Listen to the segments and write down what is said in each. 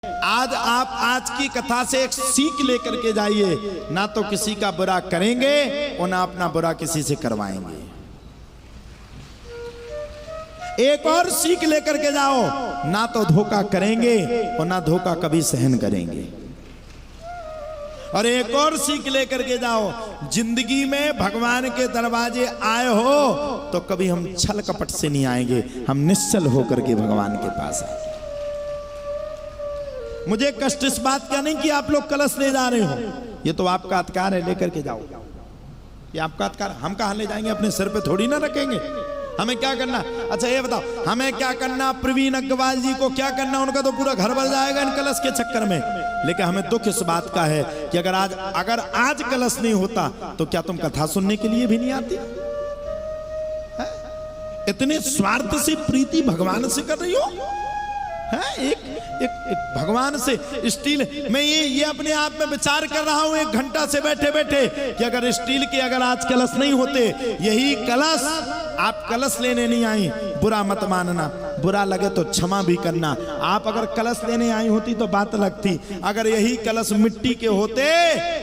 आज आप आज की कथा से एक सीख लेकर के जाइए, ना तो किसी का बुरा करेंगे और ना अपना बुरा किसी से करवाएंगे। एक और सीख लेकर के जाओ, ना तो धोखा करेंगे और ना धोखा कभी सहन करेंगे। और एक और सीख लेकर के जाओ, जिंदगी में भगवान के दरवाजे आए हो तो कभी हम छल कपट से नहीं आएंगे, हम निश्चल होकर के भगवान के पास आएंगे। मुझे कष्ट इस बात का नहीं कि आप लोग कलश ले जा रहे हो, ये तो आपका अधिकार है, लेकर के जाओ, ये आपका अधिकार। हम कहां ले जाएंगे? अपने सिर पे थोड़ी ना रखेंगे। हमें क्या करना? अच्छा ये बताओ, हमें क्या करना? प्रवीण अग्रवाल जी को क्या करना? उनका तो पूरा घर भर जाएगा इन कलश के चक्कर में। लेकिन हमें दुख इस बात का है कि अगर आज कलश नहीं होता तो क्या तुम कथा सुनने के लिए भी नहीं आती? इतने स्वार्थ से प्रीति भगवान से कर रही हो है? एक भगवान से स्टील, मैं ये अपने आप में विचार कर रहा हूं एक घंटा से बैठे बैठे कि अगर स्टील के अगर आज कलश नहीं होते, यही कलश, आप कलश लेने नहीं आई, बुरा मत मानना, बुरा लगे तो क्षमा भी करना। आप अगर कलश लेने आई होती तो बात लगती, अगर यही कलश मिट्टी के होते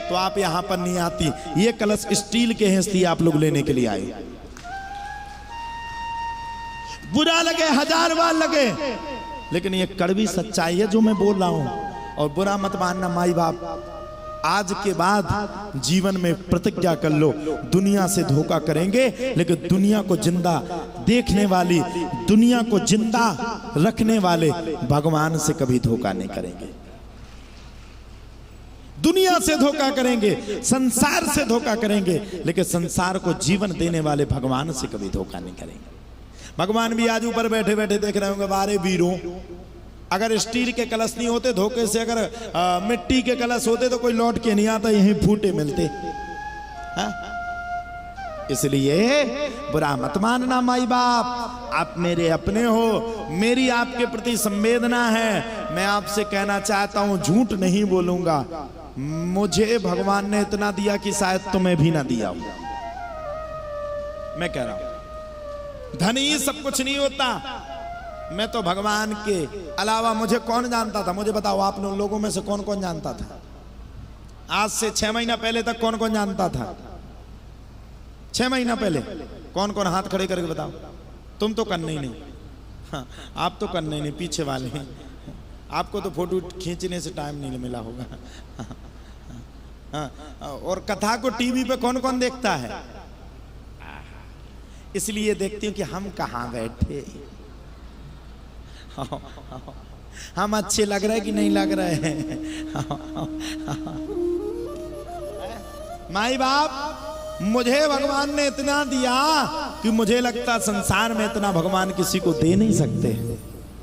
तो आप यहां पर नहीं आती। ये कलश स्टील के हैं, इसलिए आप लोग लेने के लिए आए। बुरा लगे, हजार बार लगे, लेकिन ये कड़वी सच्चाई है जो मैं बोल रहा हूं। और बुरा मत मानना माई बाप, आज के बाद जीवन में प्रतिज्ञा कर लो, दुनिया से धोखा करेंगे लेकिन दुनिया को जिंदा देखने वाली, दुनिया को जिंदा रखने वाले भगवान से कभी धोखा नहीं करेंगे। दुनिया से धोखा करेंगे, संसार से धोखा करेंगे, लेकिन संसार को जीवन देने वाले भगवान से कभी धोखा नहीं करेंगे। भगवान भी आज ऊपर बैठे बैठे देख रहे होंगे, बारे वीरों, अगर स्टील के कलश नहीं होते, धोखे से अगर मिट्टी के कलश होते तो कोई लौट के नहीं आता, यहीं फूटे मिलते। इसलिए बुरा मत मानना माई बाप, आप मेरे अपने हो, मेरी आपके प्रति संवेदना है। मैं आपसे कहना चाहता हूं, झूठ नहीं बोलूंगा, मुझे भगवान ने इतना दिया कि शायद तुम्हें भी ना दिया हो। मैं कह रहा हूं, धन ही सब कुछ नहीं होता। मैं तो भगवान के अलावा मुझे कौन जानता था? मुझे बताओ, आप लोगों में से कौन कौन जानता था? आज से 6 महीना पहले तक कौन कौन जानता था? 6 महीना पहले कौन कौन? हाथ खड़े करके बताओ। तुम तो करने ही नहीं। हाँ, आप तो करने ही नहीं, पीछे वाले हैं, आपको तो फोटो खींचने से टाइम नहीं मिला होगा। हाँ, और कथा को टीवी पे कौन कौन देखता है? इसलिए देखती हूं कि हम कहां बैठे, हम अच्छे लग रहे कि नहीं लग रहे हैं? माई बाप, मुझे भगवान ने इतना दिया कि मुझे लगता संसार में इतना भगवान किसी को दे नहीं सकते।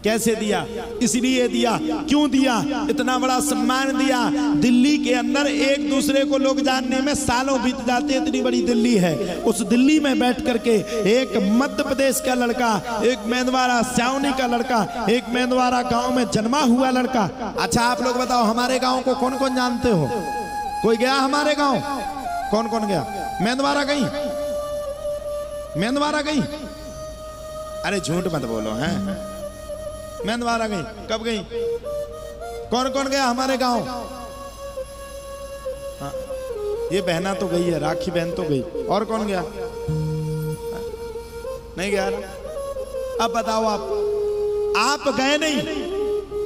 कैसे दिया? इसलिए दिया। क्यों दिया? इतना बड़ा सम्मान दिया। दिल्ली के अंदर एक दूसरे को लोग जानने में सालों बीत जाते हैं, इतनी बड़ी दिल्ली है। उस दिल्ली में बैठ करके एक मध्य प्रदेश का लड़का, एक मेंदवारा सियावनी का लड़का, एक मेंदवारा गांव में जन्मा हुआ लड़का। अच्छा आप लोग बताओ, हमारे गांव को कौन कौन जानते हो? कोई गया हमारे गांव? कौन कौन गया? मेंदवारा गई? मेंदवारा गई? अरे झूठ मत बोलो, हैं? मेंदवारा गई? कब गई? कौन कौन गया हमारे गांव? हाँ, ये बहना तो गई है, राखी बहन तो गई, और कौन गया? नहीं गया। अब बताओ, आप गए नहीं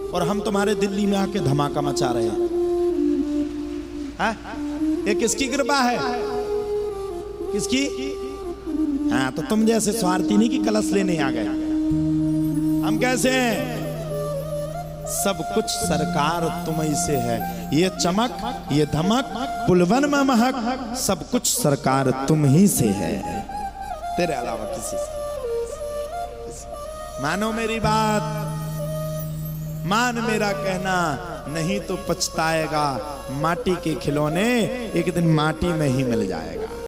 और हम तुम्हारे दिल्ली में आके धमाका मचा रहे हैं। हाँ? ये किसकी कृपा है? किसकी? हाँ, तो तुम जैसे स्वार्थी नहीं कि कलश लेने आ गए। हम कैसे हैं? सब कुछ सरकार तुम्हीं से है, ये चमक, ये धमक, पुलवन में महक, सब कुछ सरकार तुम ही से है, तेरे अलावा किसी से। मानो मेरी बात, मान मेरा कहना, नहीं तो पछताएगा। माटी के खिलौने एक दिन माटी में ही मिल जाएगा।